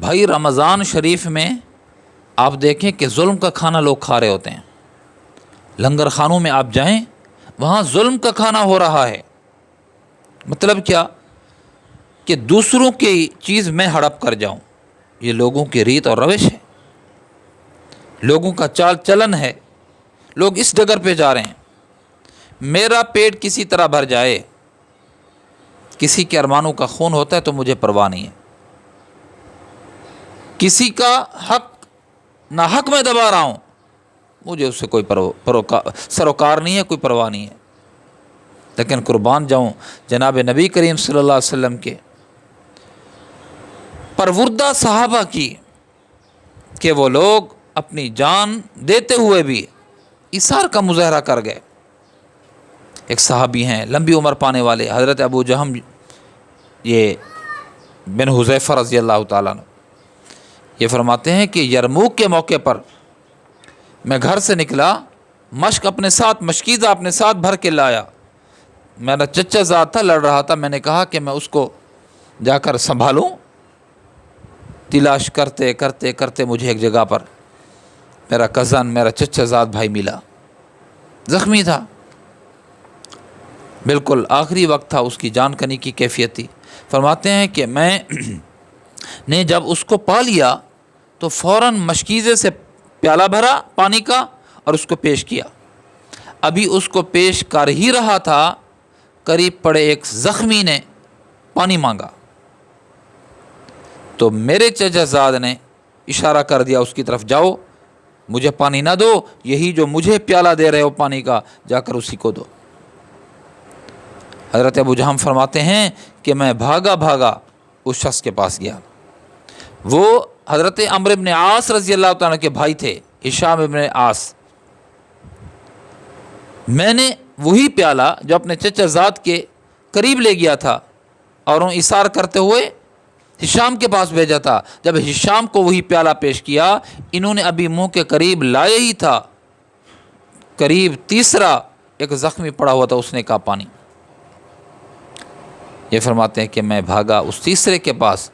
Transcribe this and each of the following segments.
بھائی رمضان شریف میں آپ دیکھیں کہ ظلم کا کھانا لوگ کھا رہے ہوتے ہیں. لنگر خانوں میں آپ جائیں، وہاں ظلم کا کھانا ہو رہا ہے. مطلب کیا کہ دوسروں کی چیز میں ہڑپ کر جاؤں. یہ لوگوں کی ریت اور روش ہے، لوگوں کا چال چلن ہے. لوگ اس ڈگر پہ جا رہے ہیں. میرا پیٹ کسی طرح بھر جائے، کسی کے ارمانوں کا خون ہوتا ہے تو مجھے پرواہ نہیں ہے. کسی کا حق نہ حق میں دبا رہا ہوں، مجھے اس سے کوئی سروکار نہیں ہے، کوئی پرواہ نہیں ہے. لیکن قربان جاؤں جناب نبی کریم صلی اللہ علیہ وسلم کے پروردہ صحابہ کی کہ وہ لوگ اپنی جان دیتے ہوئے بھی ایثار کا مظاہرہ کر گئے. ایک صحابی ہیں لمبی عمر پانے والے، حضرت ابو جہم یہ بن حذیفہ رضی اللہ تعالیٰ عنہ، یہ فرماتے ہیں کہ یرموک کے موقع پر میں گھر سے نکلا، مشق اپنے ساتھ، مشکیزہ اپنے ساتھ بھر کے لایا. میرا چچا زاد تھا، لڑ رہا تھا. میں نے کہا کہ میں اس کو جا کر سنبھالوں. تلاش کرتے کرتے کرتے مجھے ایک جگہ پر میرا کزن، میرا چچا زاد بھائی ملا، زخمی تھا، بالکل آخری وقت تھا، اس کی جان کنی کی کیفیت تھی. فرماتے ہیں کہ میں نے جب اس کو پا لیا تو فوراً مشکیزے سے پیالہ بھرا پانی کا اور اس کو پیش کیا. ابھی اس کو پیش کر ہی رہا تھا، قریب پڑے ایک زخمی نے پانی مانگا تو میرے چچا زاد نے اشارہ کر دیا اس کی طرف، جاؤ مجھے پانی نہ دو، یہی جو مجھے پیالہ دے رہے ہو پانی کا، جا کر اسی کو دو. حضرت ابو جہم فرماتے ہیں کہ میں بھاگا بھاگا اس شخص کے پاس گیا. وہ حضرت عمرو بن عاص رضی اللہ تعالیٰ کے بھائی تھے، ہشام بن عاص. میں نے وہی پیالہ جو اپنے چچا زاد کے قریب لے گیا تھا اور ان ایثار کرتے ہوئے ہشام کے پاس بھیجا تھا. جب ہشام کو وہی پیالہ پیش کیا، انہوں نے ابھی منہ کے قریب لائے ہی تھا، قریب تیسرا ایک زخمی پڑا ہوا تھا، اس نے کہا پانی. یہ فرماتے ہیں کہ میں بھاگا اس تیسرے کے پاس.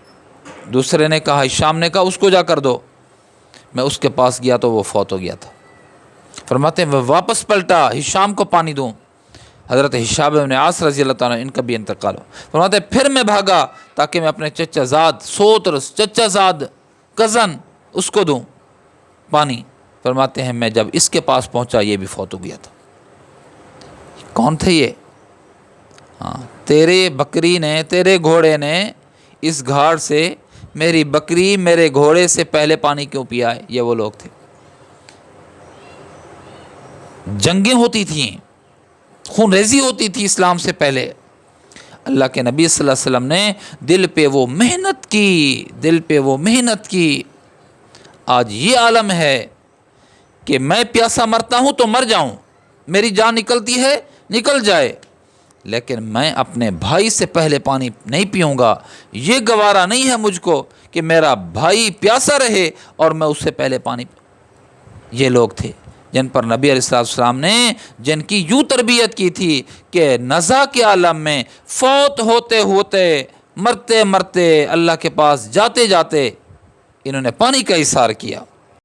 دوسرے نے کہا، ہشام نے کہا اس کو جا کر دو. میں اس کے پاس گیا تو وہ فوت ہو گیا تھا. فرماتے ہیں میں واپس پلٹا ہشام کو پانی دوں. حضرت ہشام بن عاص رضی اللہ تعالیٰ ان کا بھی انتقال ہو. فرماتے ہیں پھر میں بھاگا تاکہ میں اپنے چچا زاد سوتر، چچا زاد کزن، اس کو دوں پانی. فرماتے ہیں میں جب اس کے پاس پہنچا یہ بھی فوت ہو گیا تھا. کون تھے یہ؟ ہاں، تیرے بکری نے، تیرے گھوڑے نے اس گھاٹ سے میری بکری میرے گھوڑے سے پہلے پانی کیوں پیا ہے؟ یہ وہ لوگ تھے. جنگیں ہوتی تھیں، خون ریزی ہوتی تھی اسلام سے پہلے. اللہ کے نبی صلی اللہ علیہ وسلم نے دل پہ وہ محنت کی، دل پہ وہ محنت کی. آج یہ عالم ہے کہ میں پیاسا مرتا ہوں تو مر جاؤں، میری جان نکلتی ہے نکل جائے، لیکن میں اپنے بھائی سے پہلے پانی نہیں پیوں گا. یہ گوارا نہیں ہے مجھ کو کہ میرا بھائی پیاسا رہے اور میں اس سے پہلے پانی یہ لوگ تھے جن پر نبی علیہ السلام نے جن کی یوں تربیت کی تھی کہ نزا کے عالم میں فوت ہوتے ہوتے، مرتے مرتے، اللہ کے پاس جاتے جاتے انہوں نے پانی کا ایثار کیا.